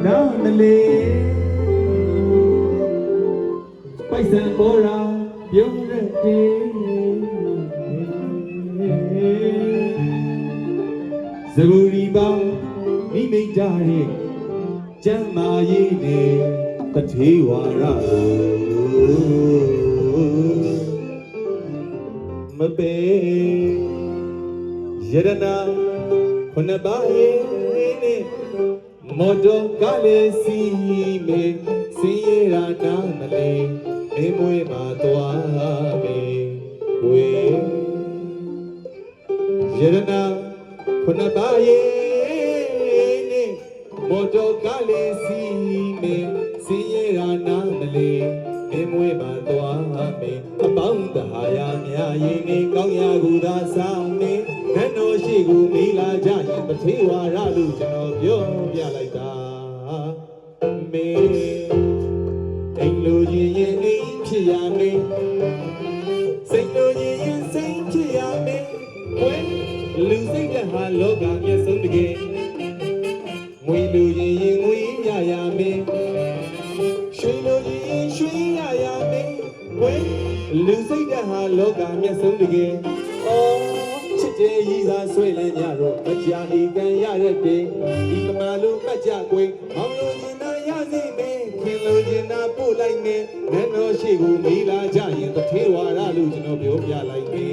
နာမလေးပိုက်ဆံပေါ်တာပြုံးတဲ့တေးဇဂူရီပါမိမိတ်ကြတဲ့ကျမ်းမာရေးနဲ့တထေဝါရမပေယရနာခုနပါရဲ့နဲ့မော်တော်ကလေးစီမေစင်ရတာနာမလေးမင်းမွေးမှာသွားမေဝေယရနာခုနပါရဲ့နဲ့မော်တော်ကလေးစီမေစင်ရတာနာမလေးမင်းမွေးမှာသွားမေအပေါင်းတဟာယာများရင်နေကောင်းရာကူသာဆောင်နေဘယ်တော်ရှိကူမိလာကြရင်ပထေဝါရလို့ကျွန်တော်ပြောပြလိုက်တာမေအိမ်လူကြီးရင်အိမ်ဖြစ်ရမေစိတ်လူကြီးရင်စိတ်ဖြစ်ရမေဝဲလူစိတ်တဲ့ဟာလောကမျက်စုံတကယ်ငွေလူကြီးရင်ငွေရရမေရွှေလူကြီးရင်ရွှေရရမေဝဲလူစိတ်တဲ့ဟာလောကမျက်စုံတကယ်ချစ်တဲ့ရီသာဆွေးလန်းကြတော့မကြာဤကံရတဲ့တေဒီကမာလူမကြကွယ်အောင်လူကျင်နာရစီမေခင်လူကျင်နာပို့လိုက်မေနန်းတော်ရှိကိုမိလာကြရင်တထေဝါရလို့ကျွန်တော်ပြောပြလိုက်မေ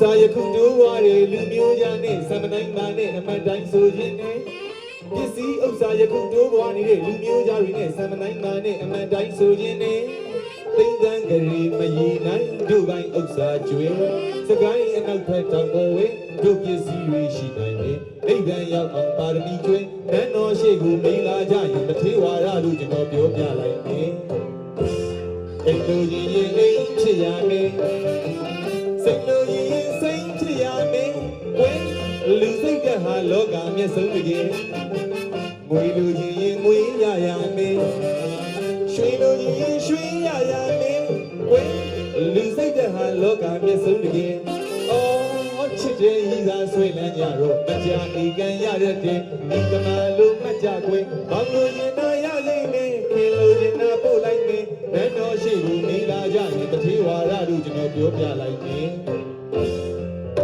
စာယခုတိုးဝါတွေလူမျိုးကြနဲ့စမတိုင်းမာနဲ့အမှန်တိုင်းဆိုခြင်းနဲ့ပစ္စည်းဥစ္စာယခုတိုးဝါနေတဲ့လူမျိုးကြတွေနဲ့စမတိုင်းမာနဲ့အမှန်တိုင်းဆိုခြင်းနဲ့သိန်းသန်းကလေးမရည်နိုင်တို့ပိုင်းဥစ္စာကျွေးစကိုင်းအနောက်ဘက်တောင်ပေါ်ဝဲတို့ပစ္စည်းတွေရှိနိုင်တယ်အိဗံရောက်အောင်ပါရမီကျွေးနန်းတော်ရှိကိုမိလာကြရင်တထေဝါရလို့ကျွန်တော်ပြောပြလိုက်မယ်အိမ်လူကြီးရင်အိမ်ဖြစ်ရမယ်စိတ်လူကြီးရင်စိတ်ဖြစ်ရမယ်ဝဲလူစိတ်တဲ့ဟာလောကမျက်စုံတကယ်ငွေလူကြီးရင်ငွေရရမယ်ရွှေလူကြီးရင်ရွှေရရမယ်ဝဲလူစိတ်တဲ့ဟာလောကမျက်စုံတကယ်ချစ်တဲ့ဤသာဆွေးလန်းကြတော့မကြာဤကံရတဲ့တဲ့ဒီကမာလူမကြခွေဘောင်လူရင်နာရလိမ့်မယ်ခင်လူရင်နာပို့လိုက်မယ်ဘယ်တော်ရှိဘူးမိလာကြရင်တထေဝါရတို့ကျွန်တော်ပြောပြလိုက်မယ်